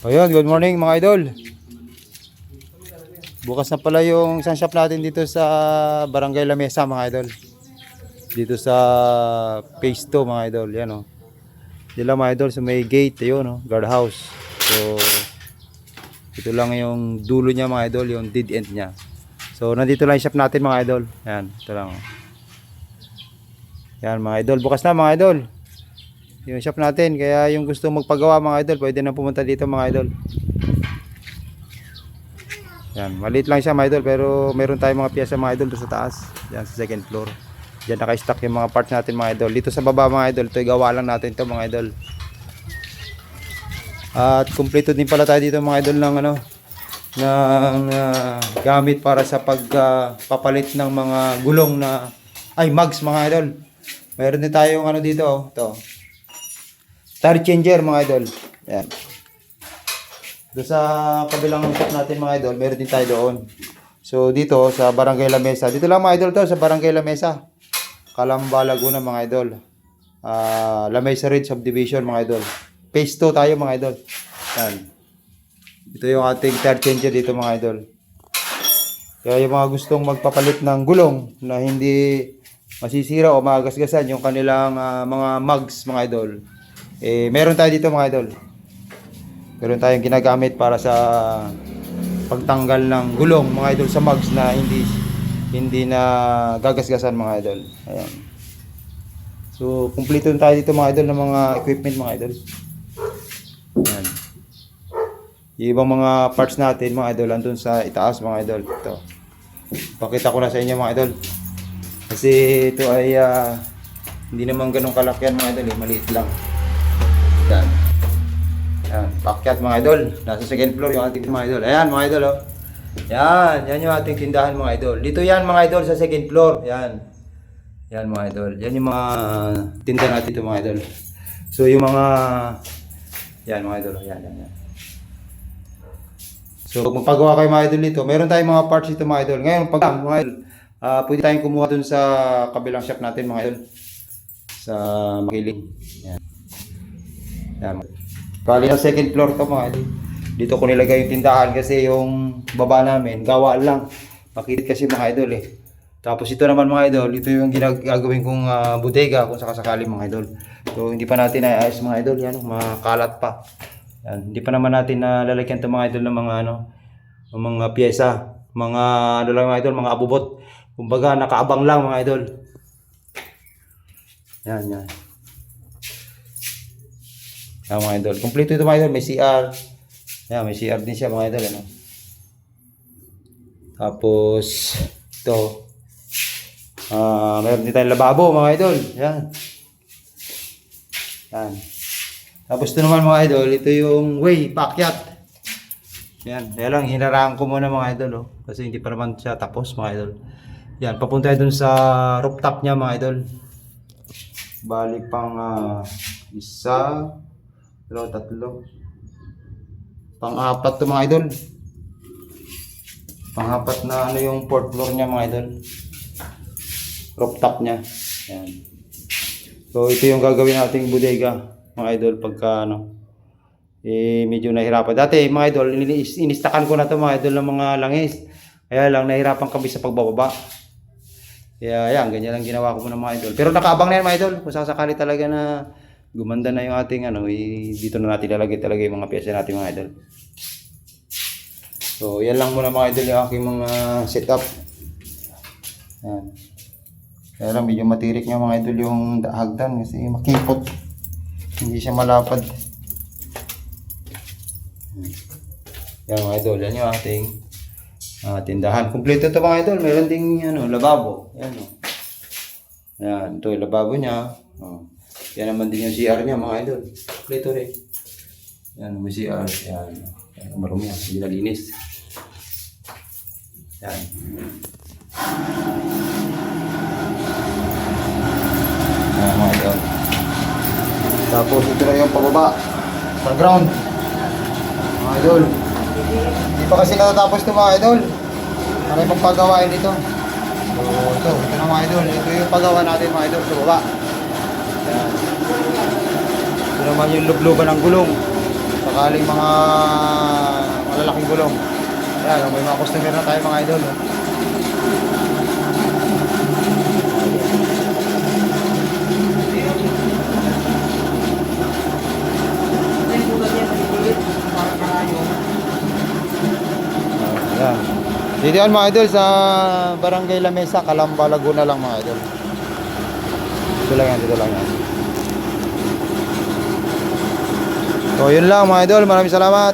Ayun, good morning mga idol. Bukas na pala yung isang shop natin dito sa Barangay La Mesa mga idol. Dito sa phase 2 mga idol. Yan o. Yan lang mga idol sa may gate. Yun o, guard house. So, ito lang yung dulo niya mga idol. Yung dead end niya. So, nandito lang yung shop natin mga idol. Yan, ito lang o. Yan mga idol. Bukas na mga idol yung shop natin, kaya yung gusto magpagawa mga idol, pwede na pumunta dito mga idol. Yan, maliit lang siya mga idol, pero meron tayong mga piyesa mga idol doon sa taas. Yan sa second floor. Diyan naka-stock yung mga parts natin mga idol. Dito sa baba mga idol, ito gawa lang natin ito mga idol. At kumpleto din pala tayo dito mga idol ng ng gamit para sa pagpapalit ng mga gulong na mugs mga idol. Meron din tayong dito, ito. Tire changer mga idol. Yan. Doon sa kabilang shop natin mga idol, meron din tayo doon. So dito sa Barangay La Mesa. Dito lang mga idol to sa Barangay La Mesa. Calamba, Laguna mga idol. La Mesa Ridge Subdivision mga idol. Phase 2 tayo mga idol. Yan. Ito yung ating tire changer dito mga idol. Kaya yung mga gustong magpapalit ng gulong na hindi masisira o magasgasan yung kanilang mga mugs mga idol. Meron tayo dito mga idol. Meron tayong ginagamit para sa pagtanggal ng gulong mga idol sa mugs na hindi na gagasgasan mga idol. Ayan. So, kumpleto tayo dito mga idol ng mga equipment mga idol. Ayan. Yung ibang mga parts natin mga idol andun sa itaas mga idol. Ito. Pakita ko na sa inyo mga idol. Kasi ito ay hindi naman ganun kalakihan mga idol, maliit lang. Yan. Yan, pakyat mga idol. Nasa second floor yung ating mga idol. Ayan mga idol oh. Yan yung ating tindahan mga idol. Dito yan mga idol sa second floor. Yan. Yan mga idol. Yan yung mga tindahan natin dito mga idol. So yung mga yan mga idol. Yan. So kung magpagawa kayo mga idol dito, meron tayong mga parts dito mga idol. Ngayon pag mga idol, pwede tayong kumuha dun sa kabilang shop natin mga idol. Sa Makiling. Yan. Yan. Kali na second floor to mga idol. Dito ko nilagay yung tindahan kasi yung baba namin gawa lang. Makikit kasi mga idol eh. Tapos ito naman mga idol, ito yung gagawin kong bodega kung sakasakali mga idol. So hindi pa natin ayos mga idol, yan makalat pa. Yan, hindi pa naman natin lalagyan 'tong mga idol ng mga piyesa, mga lang mga idol, mga abubot. Kumbaga nakaabang lang mga idol. Yan. Yan mga idol. Kompleto ito mga idol. May CR. Yan, may CR din siya mga idol. Tapos, ito. Meron din tayong lababo mga idol. Yan. Tapos ito naman mga idol. Ito yung way, paakyat. Yan. Kaya lang, hinarahan ko muna mga idol. Oh, kasi hindi pa naman siya tapos mga idol. Yan, papunta dun sa rooftop niya mga idol. Balik pang isa, tatlo. Pang-apat to mga idol. Pang-apat na yung fourth floor niya mga idol. Rooftop niya. Yan. So ito yung gagawin nating bodega mga idol pagka medyo nahirapan. Dati mga idol, inistakan ko na to mga idol ng mga langis. Kaya lang nahirapan kami sa pagbababa. Kaya yan, ganyan lang ginawa ko muna mga idol. Pero nakaabang na yan mga idol. Kung sakali talaga na gumanda na yung ating dito na natin lalagay talaga yung mga pyesa natin mga idol. So yan lang muna mga idol yung aking mga setup. Yan. Kaya lang medyo matirik nga mga idol yung hagdan kasi makipot. Hindi siya malapad. Yan mga idol, yan yung ating tindahan. Kumpleto ito mga idol. Meron ding lababo. Yan o. Yan, ito yung lababo niya. Yan naman din yung CR niya mga idol. Kumpleto rin. Yan, may CR. Yan. Yan, marumi yan. Hindi nalinis. Yan. Yan mga idol. Tapos ito na yung pababa. Sa ground. Mga idol. Hindi pa kasi natatapos ito mga idol. Maraming pagpagawain dito. So ito na mga idol. Ito yung paggawa natin mga idol sa baba. Yan. naman yung lubluban ng gulong. Sakaling mga malalaking gulong. Ayan, may mga customer na tayo mga idol. Oh. Ayan. Dito yan mga idol sa Barangay Lamesa, Calamba, Laguna lang mga idol. Dito lang yan, dito lang yan. So yun lang mga idol, maraming salamat.